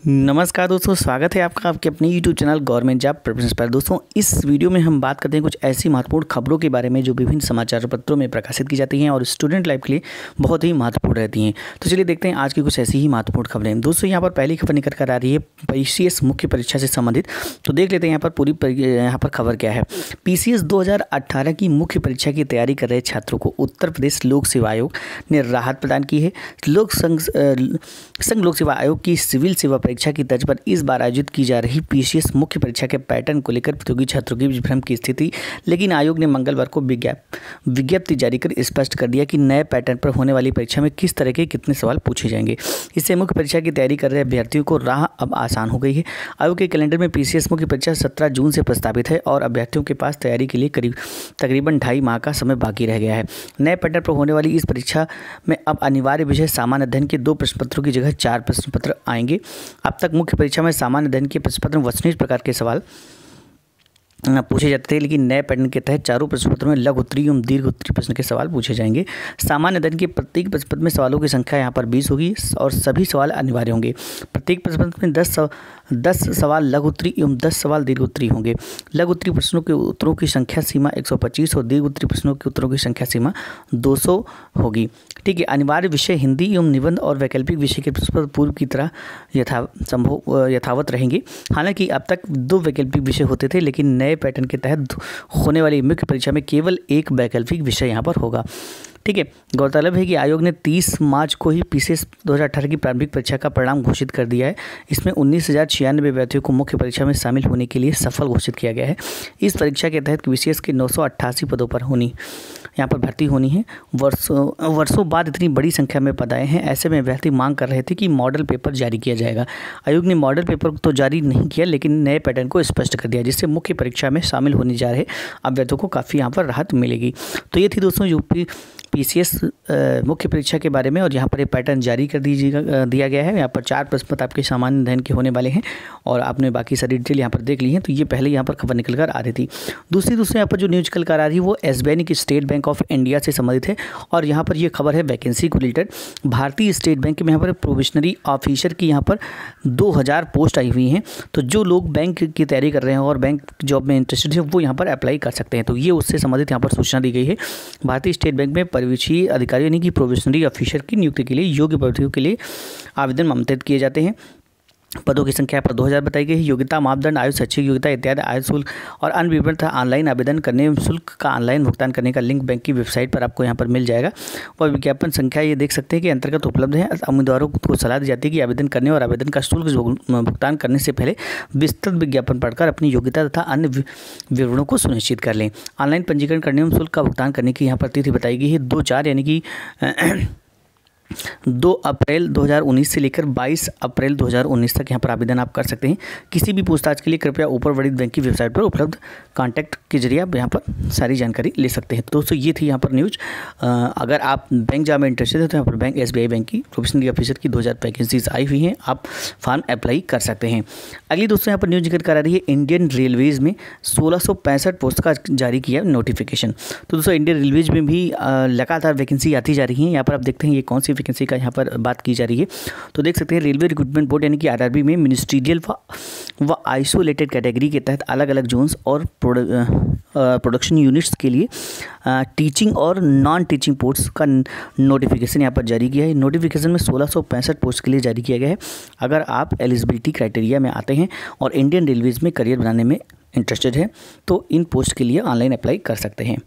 नमस्कार दोस्तों, स्वागत है आपका आपके अपने YouTube channel government job preparation पर। दोस्तों, इस वीडियो में हम बात करते हैं कुछ ऐसी महत्वपूर्ण खबरों के बारे में जो विभिन्न समाचार पत्रों में प्रकाशित की जाती हैं और स्टूडेंट लाइफ के लिए बहुत ही महत्वपूर्ण रहती हैं। तो चलिए देखते हैं आज की कुछ ऐसी ही महत्वपूर्ण खबरें। दोस्तों, यहाँ पर पहली खबर निकल कर आ रही है PCS मुख्य परीक्षा से संबंधित। तो देख लेते हैं यहाँ पर यहाँ पर खबर क्या है। PCS 2018 की मुख्य परीक्षा की तैयारी कर रहे छात्रों को उत्तर प्रदेश लोक सेवा आयोग ने राहत प्रदान की है। संघ लोक सेवा आयोग की सिविल सेवा परीक्षा की तर्ज पर इस बार आयोजित की जा रही PCS मुख्य परीक्षा के पैटर्न को लेकर प्रतियोगी छात्रों के बीच भ्रम की स्थिति, लेकिन आयोग ने मंगलवार को विज्ञप्ति जारी कर स्पष्ट कर दिया कि नए पैटर्न पर होने वाली परीक्षा में किस तरह के कितने सवाल पूछे जाएंगे। इससे मुख्य परीक्षा की तैयारी कर रहे अभ्यर्थियों को राह अब आसान हो गई है। आयोग के कैलेंडर में PCS मुख्य परीक्षा 17 जून से प्रस्तावित है और अभ्यर्थियों के पास तैयारी के लिए तकरीबन 2.5 माह का समय बाकी रह गया है। नए पैटर्न पर होने वाली इस परीक्षा में अब अनिवार्य विषय सामान्य अध्ययन के 2 प्रश्न पत्रों की जगह 4 प्रश्न पत्र आएंगे। अब तक मुख्य परीक्षा में सामान्य अध्ययन के प्रश्न पत्र में वस्तुनिष्ठ प्रकार के सवाल पूछे जाते थे, लेकिन नए पैटर्न के तहत चारों प्रश्न पत्रों में लघु उत्तरीय एवं दीर्घ उत्तरीय प्रश्न के सवाल पूछे जाएंगे। सामान्य अध्ययन के प्रत्येक प्रश्न पत्र में सवालों की संख्या यहाँ पर 20 होगी और सभी सवाल अनिवार्य होंगे। प्रत्येक प्रश्न पत्र में 10 सवाल लघु उत्तरीय एवं 10 सवाल दीर्घ उत्तरीय होंगे। लघु उत्तरीय प्रश्नों के उत्तरों की संख्या सीमा 125 और दीर्घ उत्तरीय प्रश्नों के उत्तरों की संख्या सीमा 200 होगी। ठीक है। अनिवार्य विषय हिंदी एवं निबंध और वैकल्पिक विषय के प्रश्न पत्र पूर्व की तरह यथावत रहेंगे। हालांकि अब तक 2 वैकल्पिक विषय होते थे, लेकिन नए पैटर्न के तहत होने वाली मुख्य परीक्षा में केवल 1 वैकल्पिक विषय यहाँ पर होगा। ठीक है। गौरतलब है कि आयोग ने 30 मार्च को ही PCS 2018 की प्रारंभिक परीक्षा का परिणाम घोषित कर दिया है। इसमें 19,096 अभ्यर्थियों को मुख्य परीक्षा में शामिल होने के लिए सफल घोषित किया गया है। इस परीक्षा के तहत PCS के 988 पदों पर यहाँ पर भर्ती होनी है। वर्षों बाद इतनी बड़ी संख्या में पद आए हैं। ऐसे में अभ्यर्थी मांग कर रहे थे कि मॉडल पेपर जारी किया जाएगा। आयोग ने मॉडल पेपर तो जारी नहीं किया, लेकिन नए पैटर्न को स्पष्ट कर दिया, जिससे मुख्य परीक्षा में शामिल होने जा रहे अभ्यर्थियों को काफ़ी यहाँ पर राहत मिलेगी। तो ये थी दोस्तों PCS मुख्य परीक्षा के बारे में, और यहाँ पर ये पैटर्न जारी कर दिया गया है। यहाँ पर 4 प्रश्न पत्र आपके सामान्य अध्ययन के होने वाले हैं और आपने बाकी सारी डिटेल यहाँ पर देख ली है। तो ये पहले यहाँ पर खबर निकल कर आ रही थी। दूसरी यहाँ पर जो न्यूज निकल कर आ रही है वो SBI की स्टेट बैंक ऑफ इंडिया से संबंधित है और यहाँ पर ये खबर है वैकेंसी को रिलेटेड। भारतीय स्टेट बैंक में यहाँ पर प्रोबेशनरी ऑफिसर की यहाँ पर 2000 पोस्ट आई हुई हैं। तो जो लोग बैंक की तैयारी कर रहे हैं और बैंक जॉब में इंटरेस्टेड है वो यहाँ पर अप्लाई कर सकते हैं। तो ये उससे संबंधित यहाँ पर सूचना दी गई है। भारतीय स्टेट बैंक में परिवीक्षीय अधिकारी यानी कि प्रोबेशनरी ऑफिसर की नियुक्ति के लिए योग्य अभ्यर्थियों के लिए आवेदन आमंत्रित किए जाते हैं। पदों की संख्या पर 2000 बताई गई है। योग्यता मापदंड, आयु, शैक्षिक योग्यता इत्यादि आयु शुल्क और अन्य विवरण तथा ऑनलाइन आवेदन करने शुल्क का ऑनलाइन भुगतान करने का लिंक बैंक की वेबसाइट पर आपको यहाँ पर मिल जाएगा। और विज्ञापन संख्या ये देख सकते हैं कि अंतर्गत उपलब्ध है। उम्मीदवारों को सलाह दी जाती है कि आवेदन करने और आवेदन का शुल्क भुगतान करने से पहले विस्तृत विज्ञापन पढ़कर अपनी योग्यता तथा अन्य विवरणों को सुनिश्चित कर लें। ऑनलाइन पंजीकरण करने एवं शुल्क का भुगतान करने की यहाँ पर तिथि बताई गई है 2/4 यानी कि 2 अप्रैल 2019 से लेकर 22 अप्रैल 2019 तक यहाँ पर आवेदन आप कर सकते हैं। किसी भी पूछताछ के लिए कृपया ऊपर वर्णित बैंक की वेबसाइट पर उपलब्ध कॉन्टैक्ट के जरिए आप यहाँ पर सारी जानकारी ले सकते हैं। दोस्तों, ये थी यहाँ पर न्यूज़। अगर आप बैंक जॉब में इंटरेस्टेड है तो यहाँ पर बैंक SBI बैंक की प्रोफेशनल ऑफिसर की 2000 वैकेंसीज आई हुई हैं। आप फॉर्म अप्लाई कर सकते हैं। अगली दोस्तों यहाँ पर न्यूज़ जिक्र करा रही है इंडियन रेलवेज में 1665 पोस्ट का जारी किया नोटिफिकेशन। तो दोस्तों, इंडियन रेलवेज में भी लगातार वैकेंसी आती जा रही है। यहाँ पर आप देखते हैं ये कौन सी वैकेंसी का यहाँ पर बात की जा रही है। तो देख सकते हैं रेलवे रिक्रूटमेंट बोर्ड यानी कि RRB में मिनिस्ट्रियल व आइसोलेटेड कैटेगरी के तहत अलग अलग जोन्स और प्रोडक्शन यूनिट्स के लिए टीचिंग और नॉन टीचिंग पोस्ट का नोटिफिकेशन यहाँ पर जारी किया है। नोटिफिकेशन में 1665 पोस्ट के लिए जारी किया गया है। अगर आप एलिजिबिलिटी क्राइटेरिया में आते हैं और इंडियन रेलवेज में करियर बनाने में इंटरेस्टेड हैं तो इन पोस्ट के लिए ऑनलाइन अप्लाई कर सकते हैं।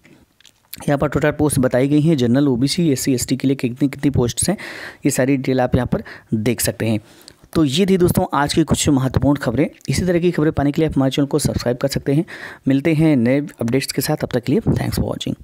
यहाँ पर टोटल पोस्ट बताई गई हैं। जनरल, OBC, SC, ST के लिए कितनी पोस्ट्स हैं, ये सारी डिटेल आप यहाँ पर देख सकते हैं। तो ये थी दोस्तों आज की कुछ महत्वपूर्ण खबरें। इसी तरह की खबरें पाने के लिए आप हमारे चैनल को सब्सक्राइब कर सकते हैं। मिलते हैं नए अपडेट्स के साथ, तब तक के लिए थैंक्स फॉर वॉचिंग।